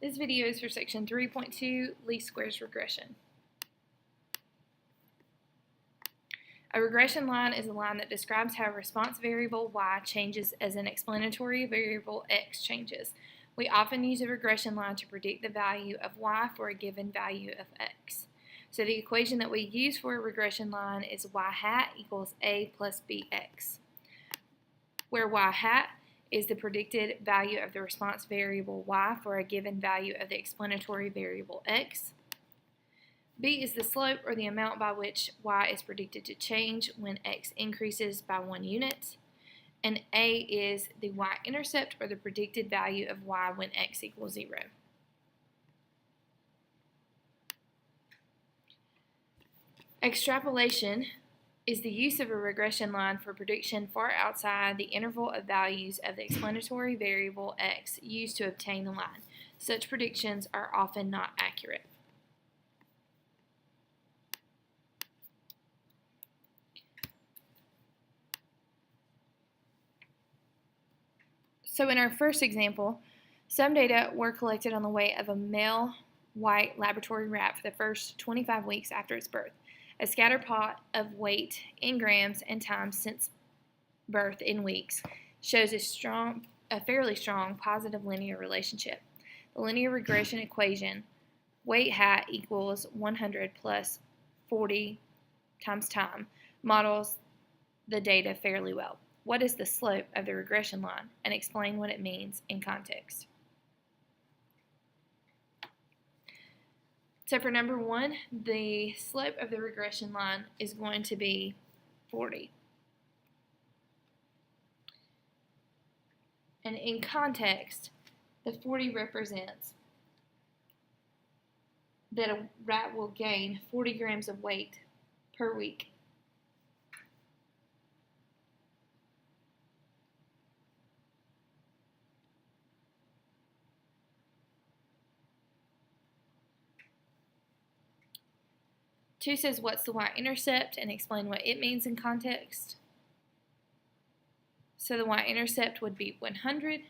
This video is for Section 3.2, Least Squares Regression. A regression line is a line that describes how a response variable y changes as an explanatory variable x changes. We often use a regression line to predict the value of y for a given value of x. So the equation that we use for a regression line is y hat equals a plus bx, where y hat is the predicted value of the response variable y for a given value of the explanatory variable x. B is the slope, or the amount by which y is predicted to change when x increases by 1 unit. And A is the y-intercept, or the predicted value of y when x equals 0. Extrapolation is the use of a regression line for prediction far outside the interval of values of the explanatory variable x used to obtain the line. Such predictions are often not accurate. So in our first example, some data were collected on the weight of a male white laboratory rat for the first 25 weeks after its birth. A scatter plot of weight in grams and time since birth in weeks shows a fairly strong positive linear relationship. The linear regression equation, weight hat equals 100 plus 40 times time, models the data fairly well. What is the slope of the regression line? And explain what it means in context. So for number 1, the slope of the regression line is going to be 40. And in context, the 40 represents that a rat will gain 40 grams of weight per week. Two says what's the y-intercept and explain what it means in context. So the y-intercept would be 100.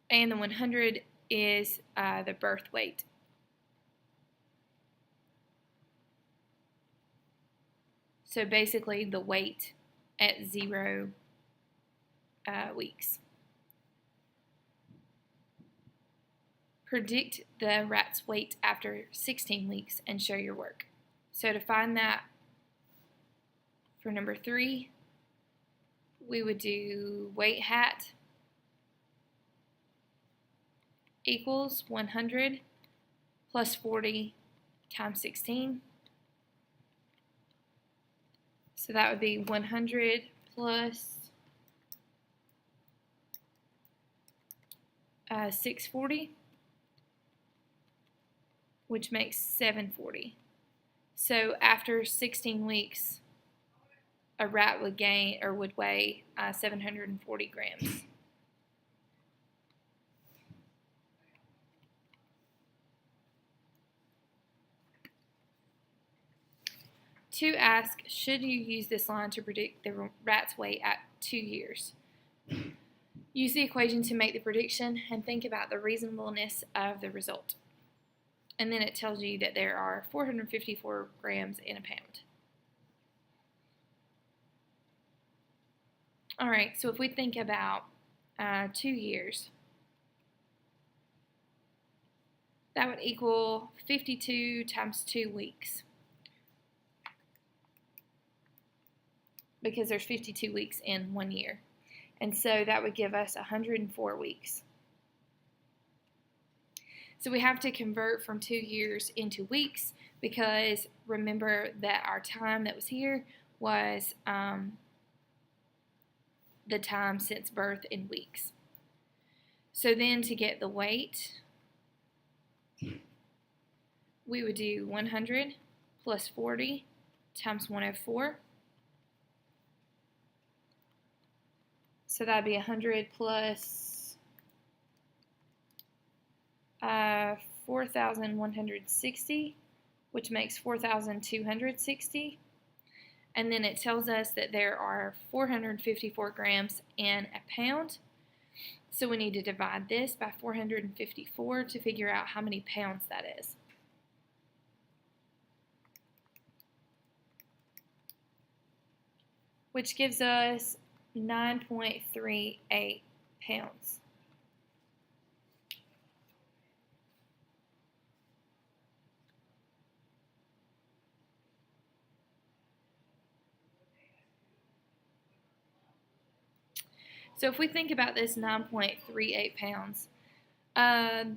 And the 100 is the birth weight. So basically the weight at 0 weeks. Predict the rat's weight after 16 weeks and show your work. So to find that for number 3, we would do weight hat equals 100 plus 40 times 16. So that would be 100 plus 640. Which makes 740. So after 16 weeks, a rat would gain or would weigh 740 grams. Two ask, should you use this line to predict the rat's weight at 2 years? Use the equation to make the prediction and think about the reasonableness of the result. And then it tells you that there are 454 grams in a pound. All right, so if we think about 2 years, that would equal 52 times 2 weeks. Because there's 52 weeks in 1 year. And so that would give us 104 weeks. So we have to convert from 2 years into weeks, because remember that our time that was here was the time since birth in weeks. So then to get the weight, we would do 100 plus 40 times 104. So that would be 100 plus 4,160, which makes 4,260. And then it tells us that there are 454 grams in a pound. So we need to divide this by 454 to figure out how many pounds that is. Which gives us 9.38 pounds. So if we think about this 9.38 pounds, that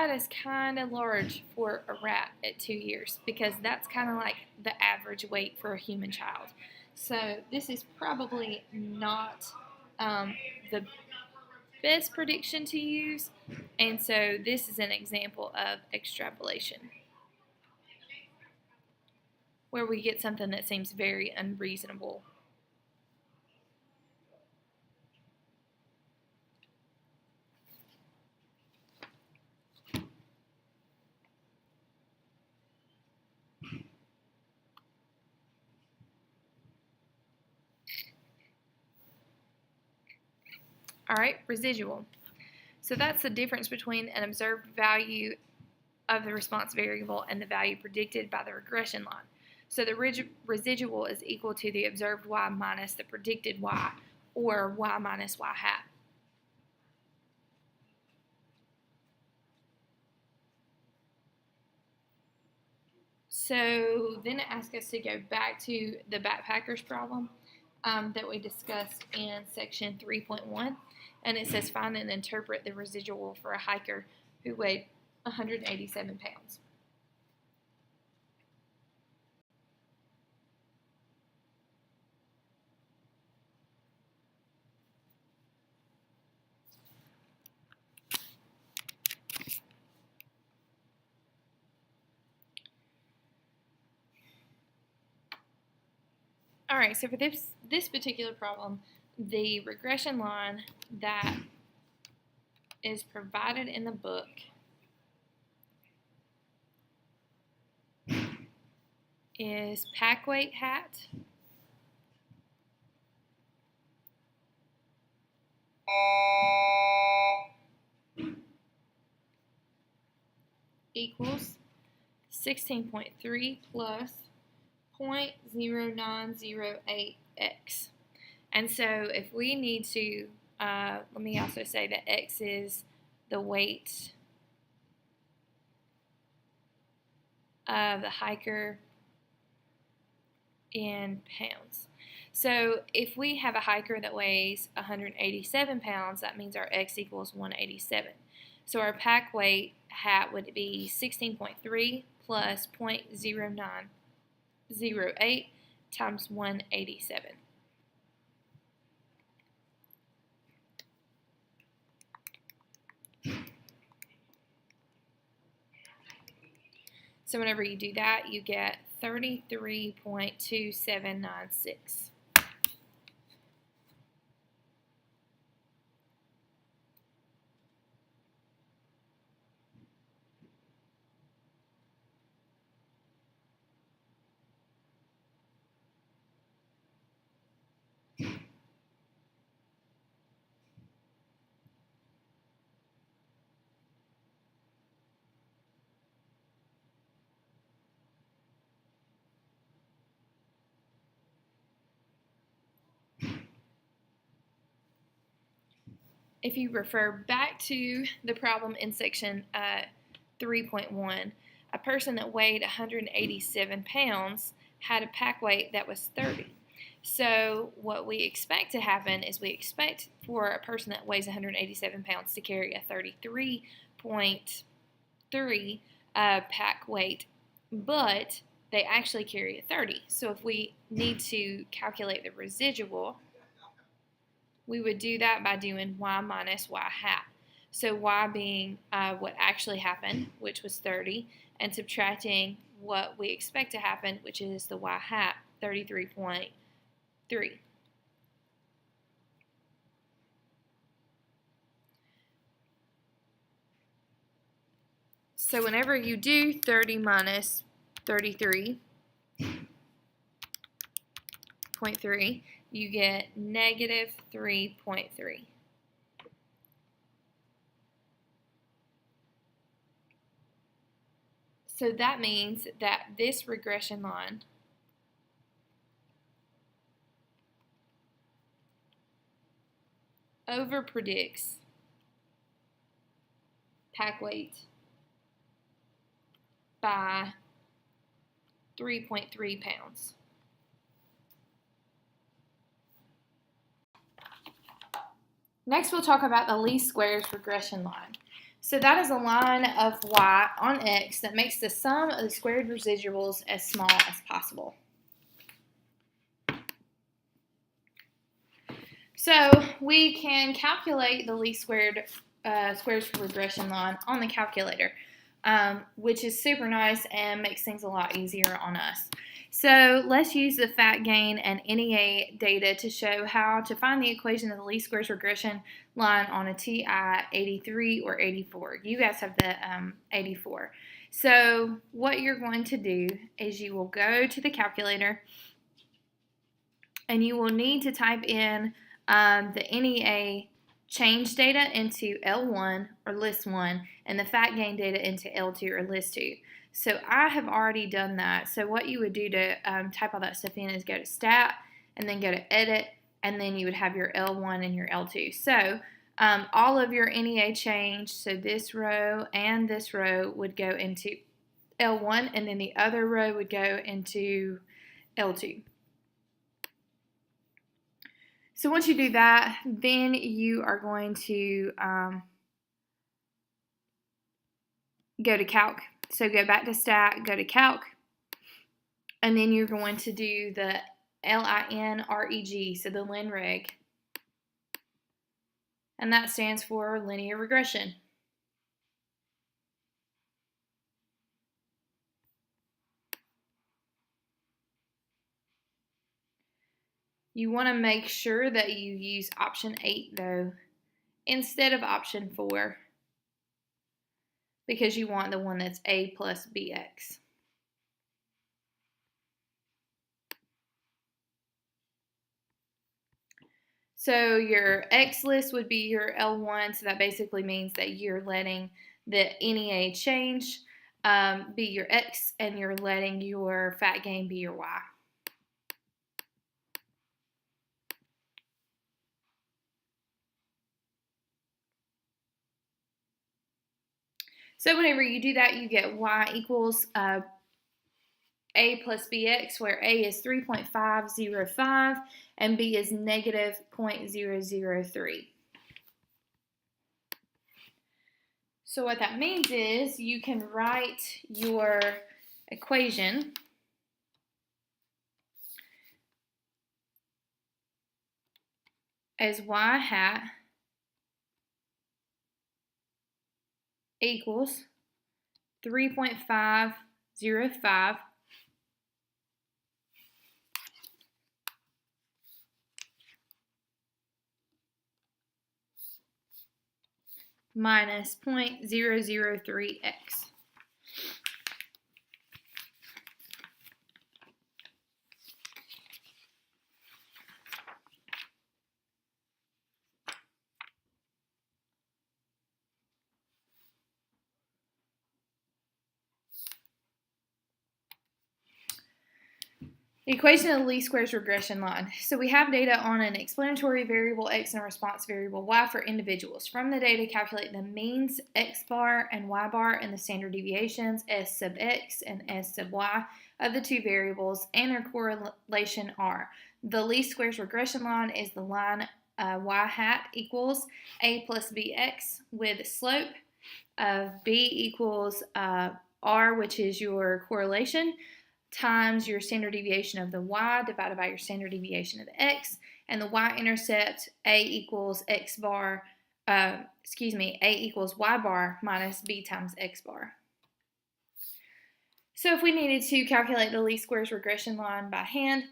is kind of large for a rat at 2 years, because that's kind of like the average weight for a human child. So this is probably not the best prediction to use, and so this is an example of extrapolation, where we get something that seems very unreasonable. All right, residual. So that's the difference between an observed value of the response variable and the value predicted by the regression line. So the residual is equal to the observed y minus the predicted y, or y minus y hat. So then it asks us to go back to the backpackers problem that we discussed in section 3.1, and it says find and interpret the residual for a hiker who weighed 187 pounds. All right, so for this particular problem, the regression line that is provided in the book is pack weight hat equals 16.3 plus 0.0908x. And so if we need to, let me also say that x is the weight of the hiker in pounds. So if we have a hiker that weighs 187 pounds, that means our x equals 187. So our pack weight hat would be 16.3 plus 0.0908 times 187. So whenever you do that, you get 33.2796. If you refer back to the problem in section 3.1, a person that weighed 187 pounds had a pack weight that was 30. So what we expect to happen is we expect for a person that weighs 187 pounds to carry a 33.3 pack weight, but they actually carry a 30. So if we need to calculate the residual, we would do that by doing y minus y hat. So y being what actually happened, which was 30, and subtracting what we expect to happen, which is the y hat, 33.3. So whenever you do 30 minus 33, 0.3, you get negative 3.3. So that means that this regression line overpredicts pack weight by 3.3 pounds. Next, we'll talk about the least squares regression line. So that is a line of y on x that makes the sum of the squared residuals as small as possible. So we can calculate the least squares regression line on the calculator, which is super nice and makes things a lot easier on us. So let's use the fat gain and NEA data to show how to find the equation of the least squares regression line on a TI 83 or 84. You guys have the 84. So what you're going to do is you will go to the calculator and you will need to type in the NEA change data into L1 or list 1 and the fat gain data into L2 or list 2. So I have already done that. So what you would do to type all that stuff in is go to Stat and then go to Edit, and then you would have your L1 and your L2. So all of your NEA change, so this row and this row would go into L1, and then the other row would go into L2. So once you do that, then you are going to go to Calc. So go back to Stat, go to Calc, and then you're going to do the LINREG, so the LINREG. And that stands for linear regression. You want to make sure that you use option 8 though, instead of option 4, because you want the one that's A plus BX. So your X list would be your L1, so that basically means that you're letting the NEA change be your X, and you're letting your fat gain be your Y. So whenever you do that, you get Y equals A plus BX, where A is 3.505 and B is negative 0.003. So what that means is you can write your equation as Y hat equals 3.505 minus 0.003x. Equation of the least squares regression line. So we have data on an explanatory variable x and a response variable y for individuals. From the data, calculate the means x bar and y bar and the standard deviations s sub x and s sub y of the two variables and their correlation r. The least squares regression line is the line y hat equals a plus bx with slope of b equals r, which is your correlation, times your standard deviation of the y divided by your standard deviation of the x, and the y-intercept a equals x bar, a equals y bar minus b times x bar. So if we needed to calculate the least squares regression line by hand,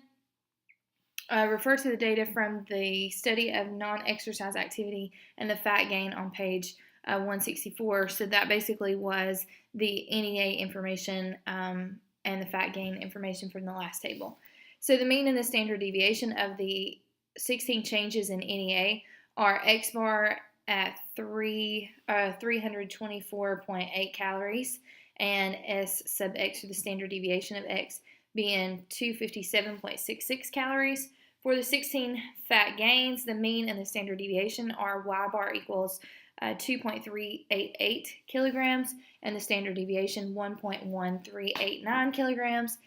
refer to the data from the study of non-exercise activity and the fat gain on page 164. So that basically was the NEA information and the fat gain information from the last table. So the mean and the standard deviation of the 16 changes in NEA are X bar at 324.8 calories and S sub X, or the standard deviation of X, being 257.66 calories. For the 16 fat gains, the mean and the standard deviation are Y bar equals 2.388 kilograms and the standard deviation 1.1389 kilograms.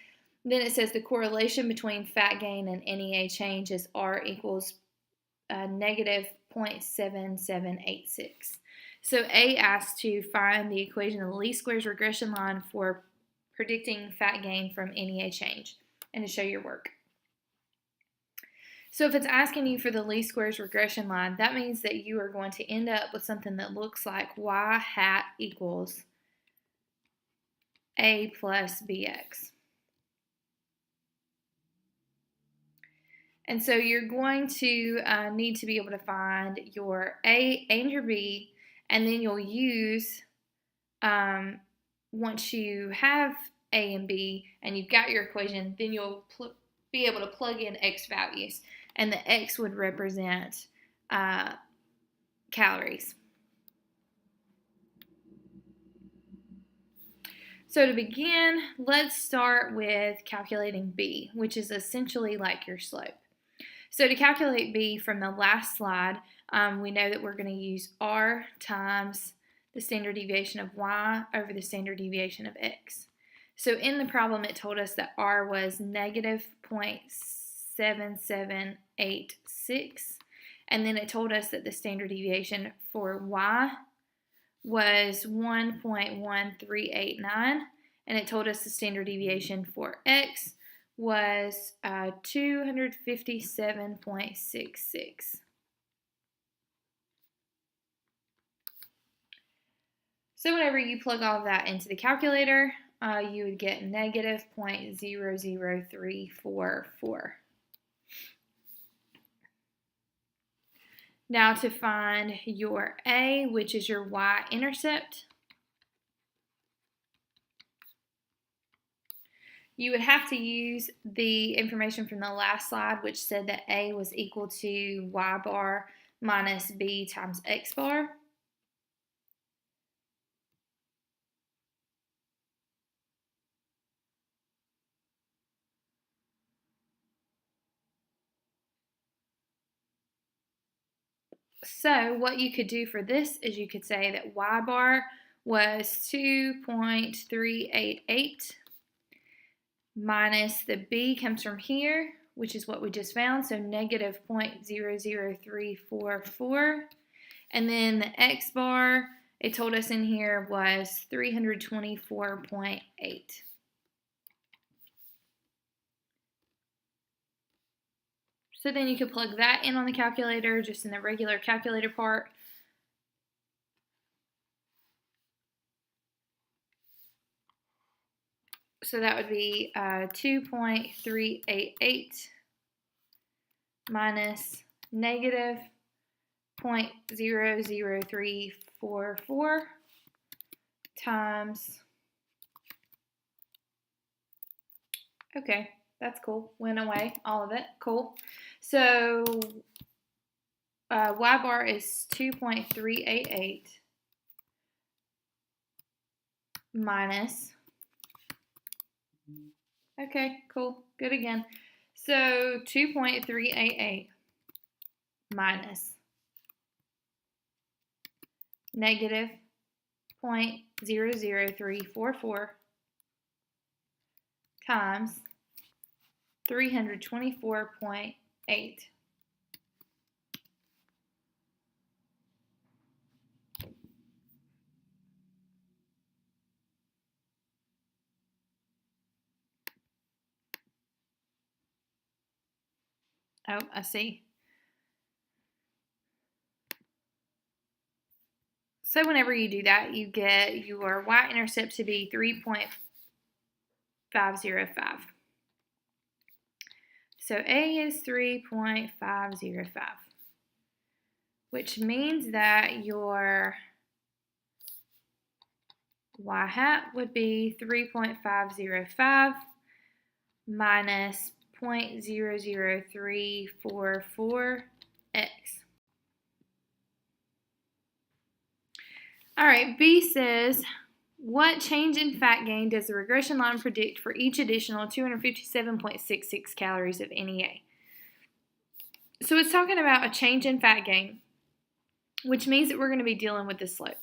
Then it says the correlation between fat gain and NEA change is R equals negative 0.7786. So A asks to find the equation of the least squares regression line for predicting fat gain from NEA change and to show your work. So if it's asking you for the least squares regression line, that means that you are going to end up with something that looks like Y hat equals A plus BX. And so you're going to need to be able to find your A and your B, and then you'll use, once you have A and B and you've got your equation, then you'll be able to plug in X values, and the X would represent calories. So to begin, let's start with calculating B, which is essentially like your slope. So to calculate B from the last slide, we know that we're going to use R times the standard deviation of Y over the standard deviation of X. So in the problem, it told us that R was negative 0.7786, and then it told us that the standard deviation for Y was 1.1389, and it told us the standard deviation for X was 257.66. So whenever you plug all of that into the calculator, you would get negative 0.00344. Now to find your A, which is your y-intercept, you would have to use the information from the last slide, which said that A was equal to y bar minus B times X bar. So what you could do for this is you could say that y bar was 2.388 minus the B comes from here, which is what we just found, so negative 0.00344. And then the X bar, it told us in here, was 324.8. So then you could plug that in on the calculator, just in the regular calculator part. So that would be 2.388 minus negative 0.00344 times, okay, that's cool, went away, all of it, cool. So y bar is 2.388 minus, okay, cool, good again. So 2.388 minus negative 0.00344 times 324.8. Oh, I see. So whenever you do that, you get your y-intercept to be 3.505. So A is 3.505, which means that your y hat would be 3.505 minus 0.00344x. All right, B says, what change in fat gain does the regression line predict for each additional 257.66 calories of NEA? So it's talking about a change in fat gain, which means that we're going to be dealing with the slope.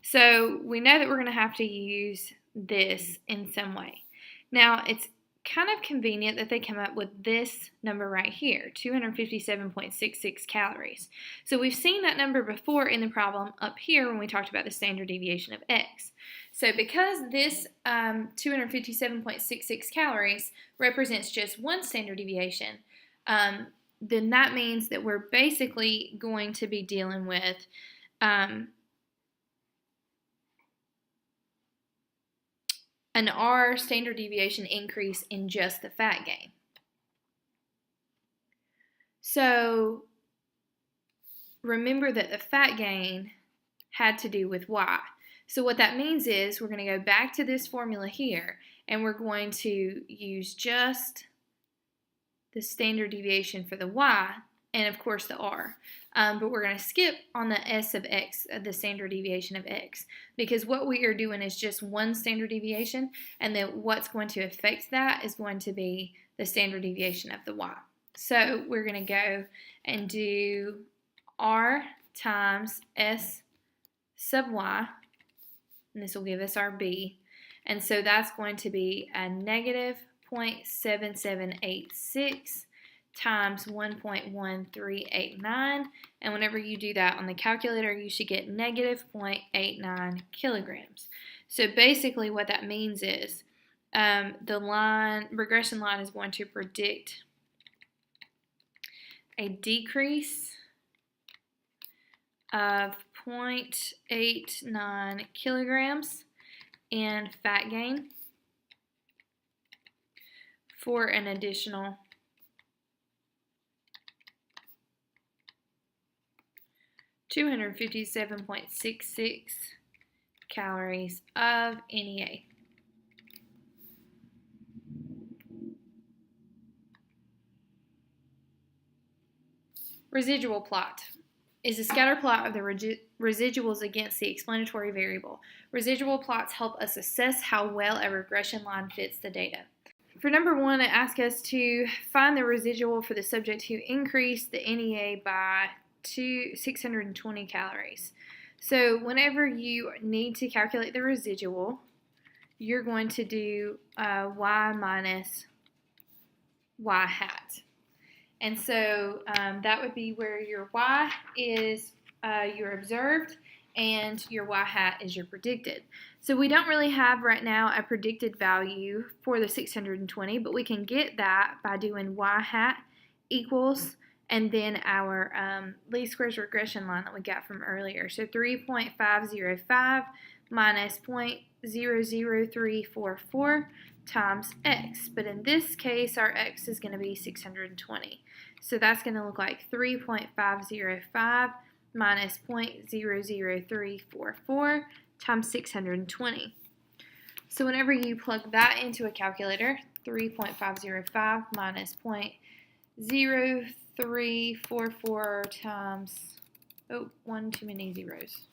So we know that we're going to have to use this in some way. Now, it's kind of convenient that they come up with this number right here, 257.66 calories. So we've seen that number before in the problem up here when we talked about the standard deviation of x. So because this 257.66 calories represents just one standard deviation, then that means that we're basically going to be dealing with an R standard deviation increase in just the fat gain. So remember that the fat gain had to do with Y. So what that means is we're going to go back to this formula here, and we're going to use just the standard deviation for the Y, and of course the R. But we're going to skip on the S of X, the standard deviation of X, because what we are doing is just one standard deviation, and then what's going to affect that is going to be the standard deviation of the Y. So we're going to go and do R times S sub Y, and this will give us our B, and so that's going to be a negative 0.7786 times 1.1389, and whenever you do that on the calculator, you should get negative 0.89 kilograms. So basically what that means is the regression line is going to predict a decrease of 0.89 kilograms in fat gain for an additional 257.66 calories of NEA. Residual plot is a scatter plot of the residuals against the explanatory variable. Residual plots help us assess how well a regression line fits the data. For number 1, it asks us to find the residual for the subject who increased the NEA by 620 calories. So whenever you need to calculate the residual, you're going to do y minus y hat. And so that would be where your y is your observed and your y hat is your predicted. So we don't really have right now a predicted value for the 620, but we can get that by doing y hat equals and then our least squares regression line that we got from earlier. So 3.505 minus 0.00344 times x. But in this case, our x is going to be 620. So that's going to look like 3.505 minus 0.00344 times 620. So whenever you plug that into a calculator, 3.505 minus 0.0344 times, one too many zeros,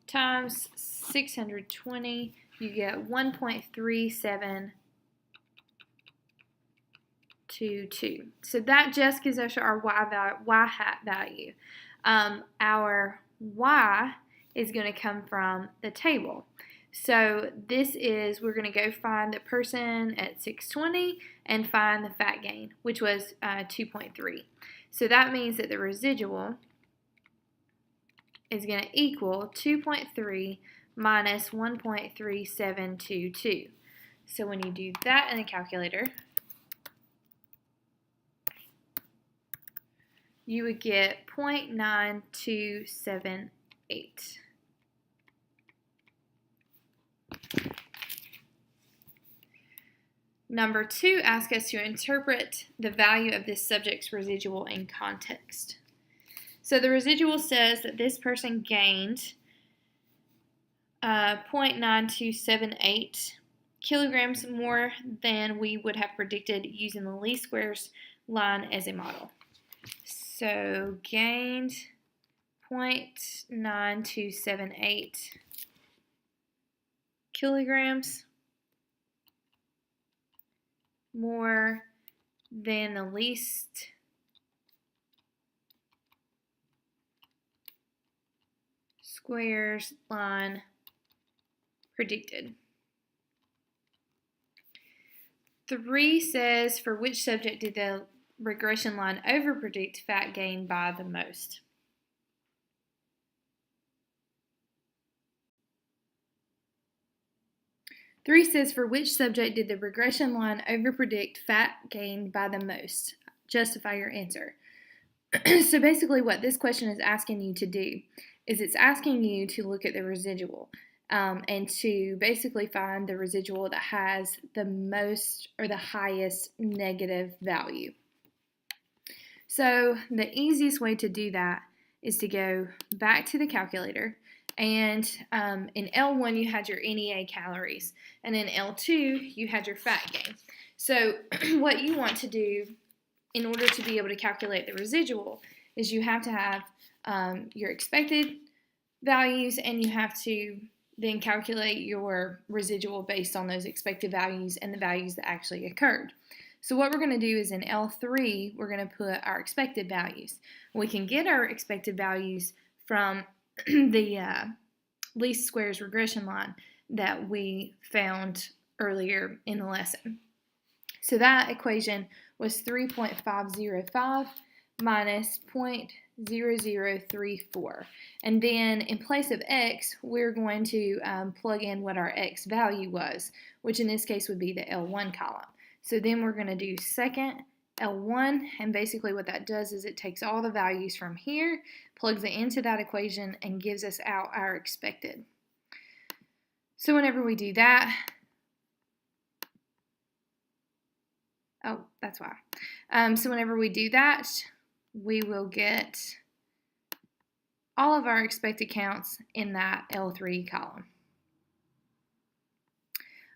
times 620, you get 1.3722. So that just gives us our y hat value. Our y is going to come from the table. So this is, we're going to go find the person at 620 and find the fat gain, which was 2.3. So that means that the residual is going to equal 2.3 minus 1.3722. So when you do that in a calculator, you would get 0.9278. Number 2 asks us to interpret the value of this subject's residual in context. So the residual says that this person gained 0.9278 kilograms more than we would have predicted using the least squares line as a model. So gained 0.9278 kilograms more than the least squares line predicted. 3 says, for which subject did the regression line overpredict fat gain by the most? Three says, for which subject did the regression line overpredict fat gain by the most? Justify your answer. So basically what this question is asking you to do is it's asking you to look at the residual and to basically find the residual that has the most or the highest negative value. So the easiest way to do that is to go back to the calculator, and in L1 you had your NEA calories, and in L2 you had your fat gain. So what you want to do in order to be able to calculate the residual is you have to have your expected values, and you have to then calculate your residual based on those expected values and the values that actually occurred. So what we're going to do is in L3, we're going to put our expected values. We can get our expected values from the least squares regression line that we found earlier in the lesson. So that equation was 3.505 minus 0.0034. And then in place of x, we're going to plug in what our x value was, which in this case would be the L1 column. So then we're going to do second L1, and basically what that does is it takes all the values from here, plugs it into that equation, and gives us out our expected. So whenever we do that, oh, that's why. So whenever we do that, we will get all of our expected counts in that L3 column.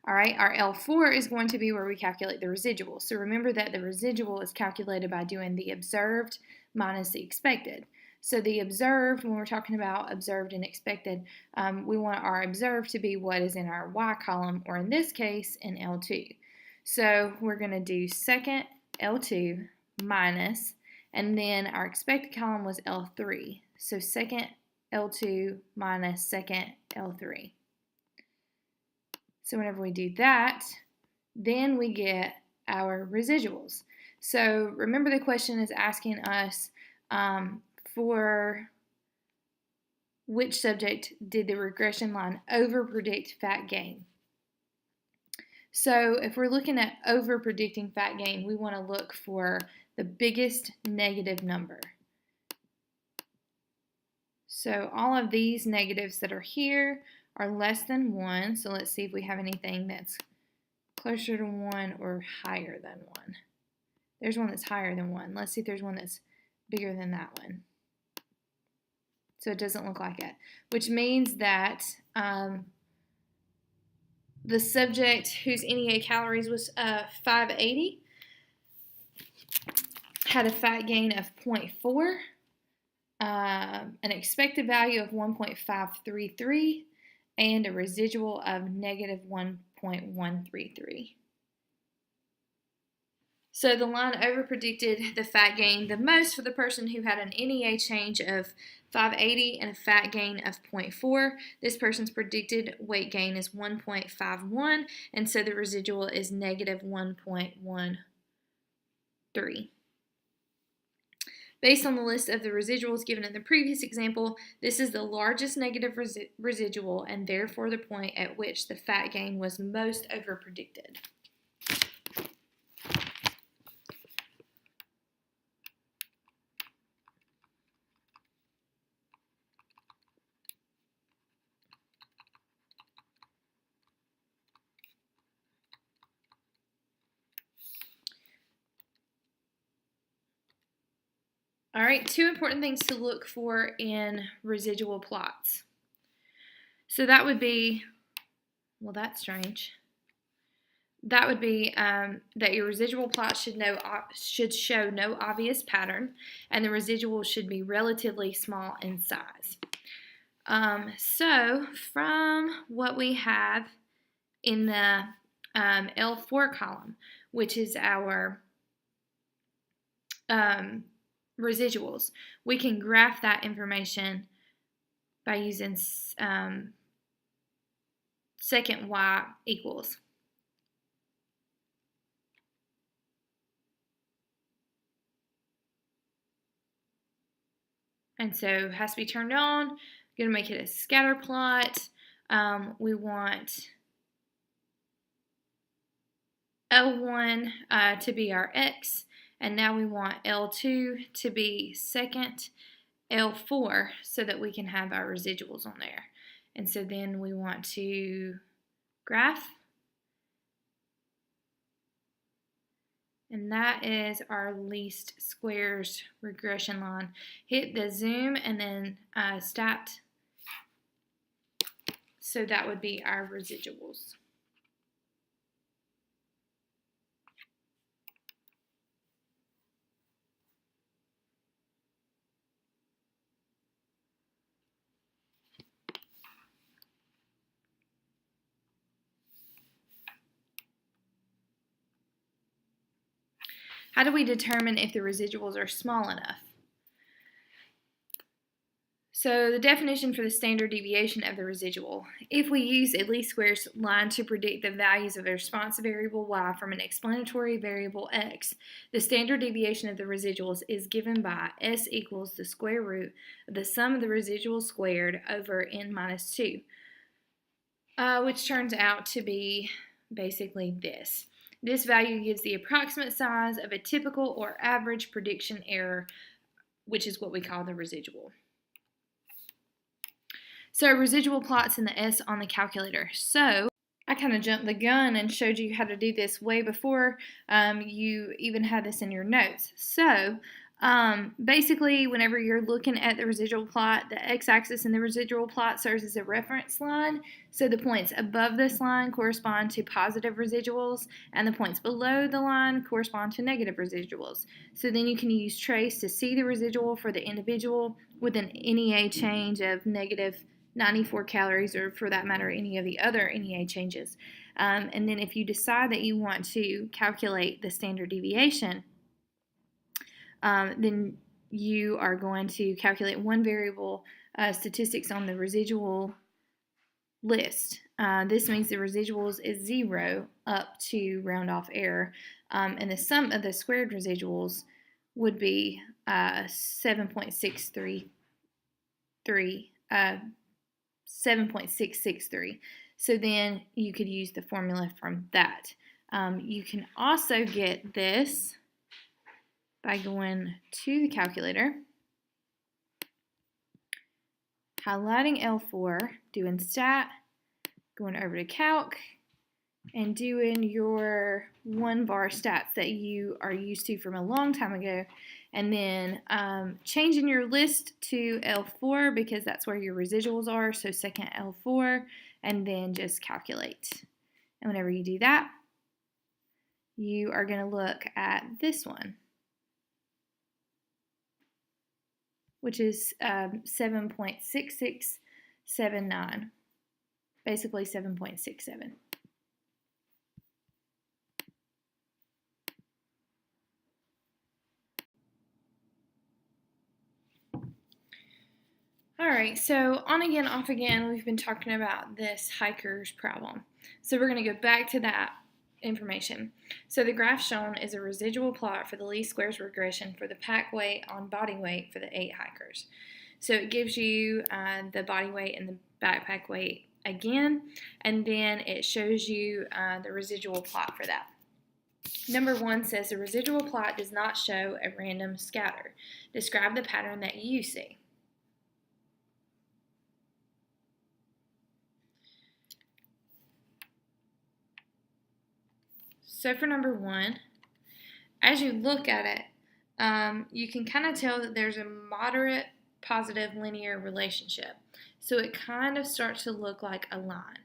All right, our L4 is going to be where we calculate the residual. So remember that the residual is calculated by doing the observed minus the expected. So the observed, when we're talking about observed and expected, we want our observed to be what is in our Y column, or in this case, in L2. So we're going to do second L2 minus, and then our expected column was L3. So second L2 minus second L3. So whenever we do that, then we get our residuals. So remember, the question is asking us for which subject did the regression line overpredict fat gain. So if we're looking at overpredicting fat gain, we want to look for the biggest negative number. So all of these negatives that are here are less than 1. So let's see if we have anything that's closer to 1 or higher than 1. There's one that's higher than 1. Let's see if there's one that's bigger than that one. So it doesn't look like it, which means that the subject whose NEA calories was 580 had a fat gain of 0.4, an expected value of 1.533, and a residual of negative 1.133. So the line overpredicted the fat gain the most for the person who had an NEA change of 580 and a fat gain of 0.4. This person's predicted weight gain is 1.51, and so the residual is negative 1.13. Based on the list of the residuals given in the previous example, this is the largest negative residual, and therefore the point at which the fat gain was most overpredicted. All right, 2 important things to look for in residual plots. So that would be, well, that's strange. that would be that your residual plot should show no obvious pattern, and the residual should be relatively small in size. So from what we have in the L4 column, which is our residuals, we can graph that information by using second y equals. And so it has to be turned on. I'm going to make it a scatter plot. We want L1 to be our x, and now we want L2 to be second, L4, so that we can have our residuals on there. And so then we want to graph, and that is our least squares regression line. Hit the zoom and then stopped. So that would be our residuals. How do we determine if the residuals are small enough? So the definition for the standard deviation of the residual. If we use a least squares line to predict the values of a response variable y from an explanatory variable x, the standard deviation of the residuals is given by s equals the square root of the sum of the residuals squared over n minus 2, which turns out to be basically this. This value gives the approximate size of a typical or average prediction error, which is what we call the residual. So residual plots in the S on the calculator. So I kind of jumped the gun and showed you how to do this way before you even had this in your notes. So basically, whenever you're looking at the residual plot, the x-axis in the residual plot serves as a reference line. So the points above this line correspond to positive residuals, and the points below the line correspond to negative residuals. So then you can use trace to see the residual for the individual with an NEA change of negative 94 calories, or for that matter, any of the other NEA changes. And then if you decide that you want to calculate the standard deviation, then you are going to calculate one variable statistics on the residual list. This means the residuals is 0 up to round off error, and the sum of the squared residuals would be 7.663. So then you could use the formula from that. You can also get this by going to the calculator, highlighting L4, doing stat, going over to calc, and doing your 1-bar stats that you are used to from a long time ago, and then changing your list to L4 because that's where your residuals are, so second L4, and then just calculate. And whenever you do that, you are going to look at this one, which is 7.6679, basically 7.67. Alright, so on again, off again, we've been talking about this hiker's problem. So we're going to go back to that information. So the graph shown is a residual plot for the least squares regression for the pack weight on body weight for the 8 hikers. So it gives you the body weight and the backpack weight again, and then it shows you the residual plot for that. Number 1 says the residual plot does not show a random scatter. Describe the pattern that you see. So for number 1, as you look at it, you can kind of tell that there's a moderate positive linear relationship. So it kind of starts to look like a line.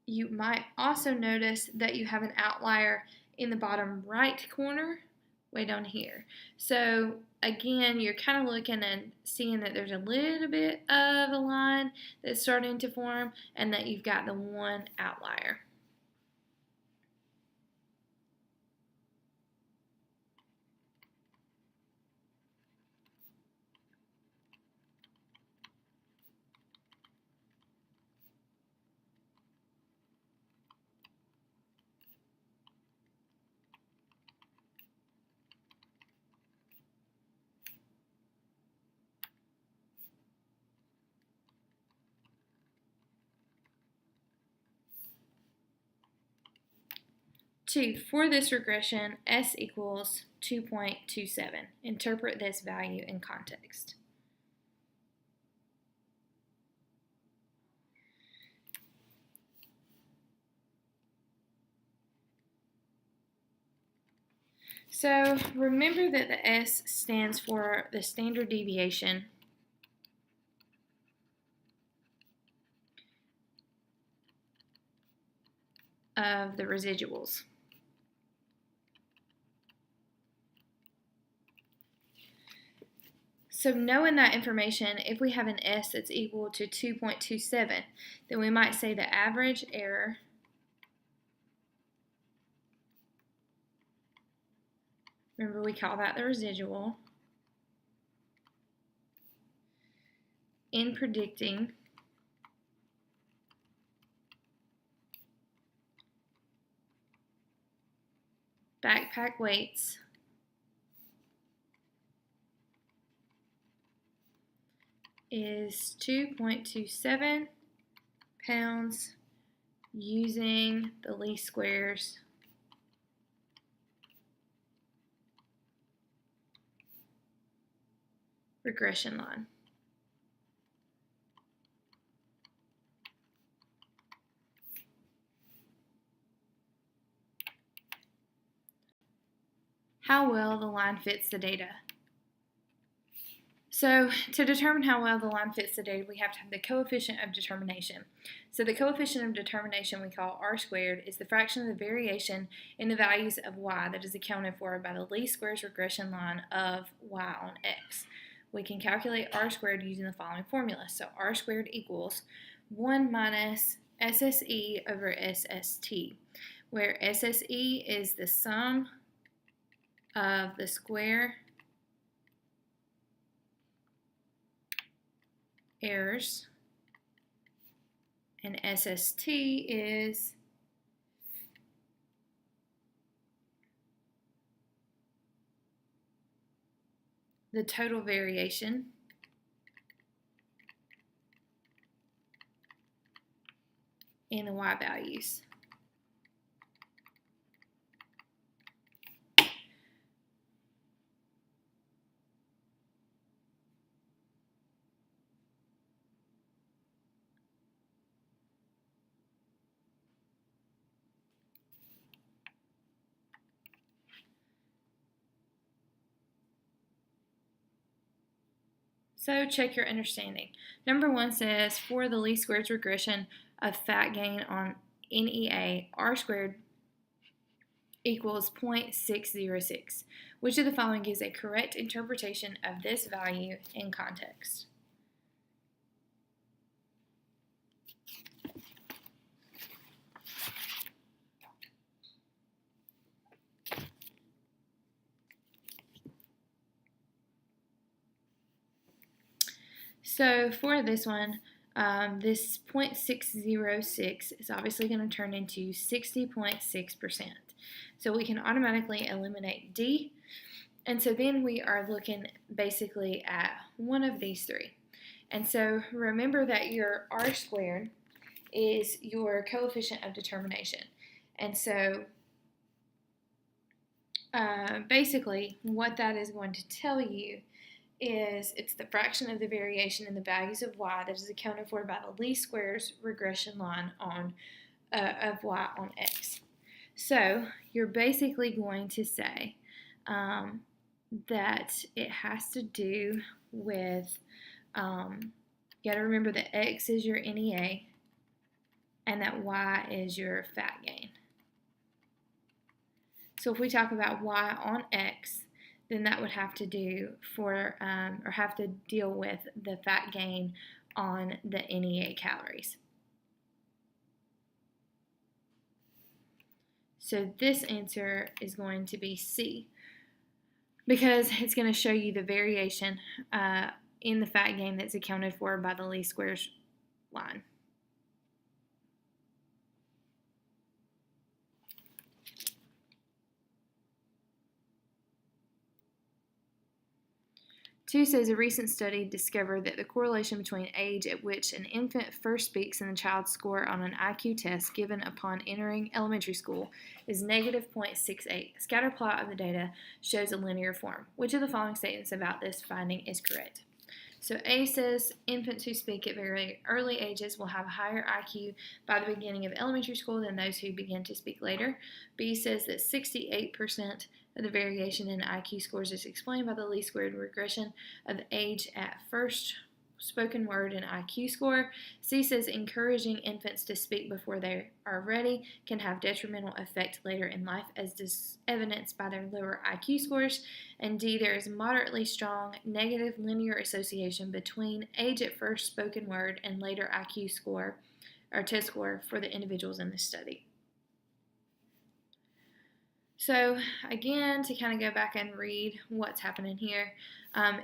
You might also notice that you have an outlier in the bottom right corner, way down here. So again, you're kind of looking and seeing that there's a little bit of a line that's starting to form and that you've got the one outlier. For this regression, S equals 2.27. Interpret this value in context. So remember that the S stands for the standard deviation of the residuals. So knowing that information, if we have an S that's equal to 2.27, then we might say the average error remember we call that the residual in predicting backpack weights is 2.27 pounds using the least squares regression line. How well the line fits the data. So to determine how well the line fits the data, we have to have the coefficient of determination. So the coefficient of determination we call R squared is the fraction of the variation in the values of y that is accounted for by the least squares regression line of y on x. We can calculate R squared using the following formula. So R squared equals 1 minus SSE over SST, where SSE is the sum of the square errors, and SST is the total variation in the y values. So check your understanding. Number 1 says for the least squares regression of fat gain on NEA, R squared equals 0.606. Which of the following gives a correct interpretation of this value in context? So for this one, this 0.606 is obviously going to turn into 60.6%. So we can automatically eliminate D. And so then we are looking basically at one of these three. And so remember that your R squared is your coefficient of determination. And so basically what that is going to tell you is it's the fraction of the variation in the values of y that is accounted for by the least squares regression line on of y on x. So you're basically going to say that it has to do with, you got to remember that x is your NEA, and that y is your fat gain. So if we talk about y on x, then that would have to do for, or have to deal with the fat gain on the NEA calories. So this answer is going to be C, because it's going to show you the variation in the fat gain that's accounted for by the least squares line. Two says a recent study discovered that the correlation between age at which an infant first speaks and the child's score on an IQ test given upon entering elementary school is negative 0.68. A scatter plot of the data shows a linear form. Which of the following statements about this finding is correct? So A says infants who speak at very early ages will have a higher IQ by the beginning of elementary school than those who begin to speak later. B says that 68% of the variation in IQ scores is explained by the least squared regression of age at first spoken word and IQ score. C says encouraging infants to speak before they are ready can have detrimental effect later in life, as evidenced by their lower IQ scores. And D, there is moderately strong negative linear association between age at first spoken word and later IQ score or test score for the individuals in this study. So again, to kind of go back and read what's happening here,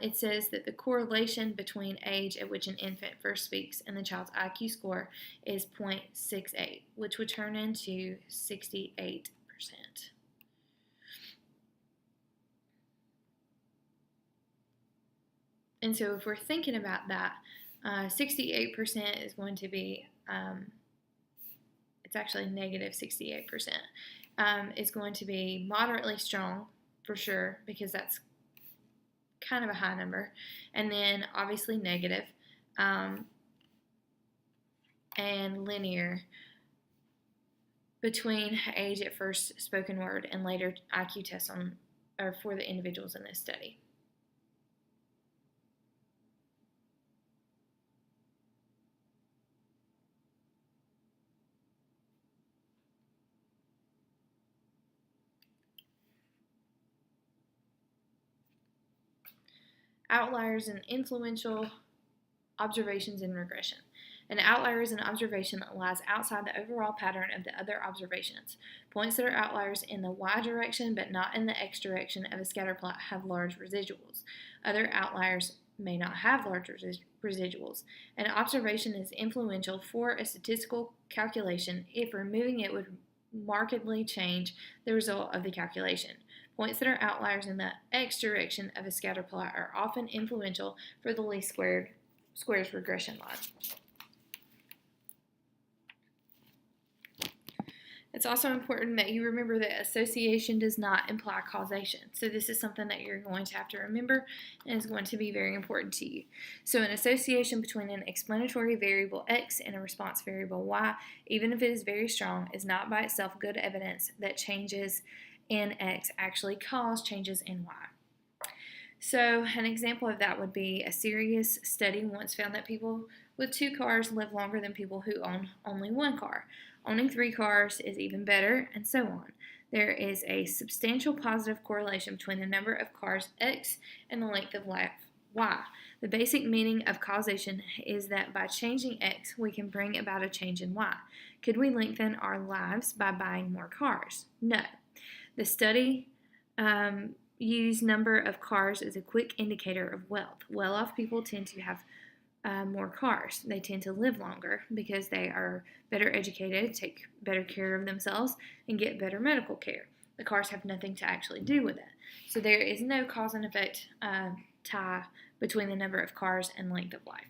it says that the correlation between age at which an infant first speaks and the child's IQ score is 0.68, which would turn into 68%. And so if we're thinking about that, 68% is going to be, it's actually negative 68%. Is going to be moderately strong for sure, because that's kind of a high number, and then obviously negative, and linear between age at first spoken word and later IQ tests on or for the individuals in this study. Outliers and influential observations in regression. An outlier is an observation that lies outside the overall pattern of the other observations. Points that are outliers in the y direction but not in the x direction of a scatter plot have large residuals. Other outliers may not have large residuals. An observation is influential for a statistical calculation if removing it would markedly change the result of the calculation. Points that are outliers in the x direction of a scatter plot are often influential for the least squares regression line. It's also important that you remember that association does not imply causation. So this is something that you're going to have to remember and is going to be very important to you. So an association between an explanatory variable x and a response variable y, even if it is very strong, is not by itself good evidence that changes in x actually cause changes in y. So an example of that would be a serious study once found that people with 2 cars live longer than people who own only 1 car. Owning 3 cars is even better, and so on. There is a substantial positive correlation between the number of cars x and the length of life y. The basic meaning of causation is that by changing x, we can bring about a change in y. Could we lengthen our lives by buying more cars? No. The study used number of cars as a quick indicator of wealth. Well-off people tend to have more cars. They tend to live longer because they are better educated, take better care of themselves, and get better medical care. The cars have nothing to actually do with it. So there is no cause and effect tie between the number of cars and length of life.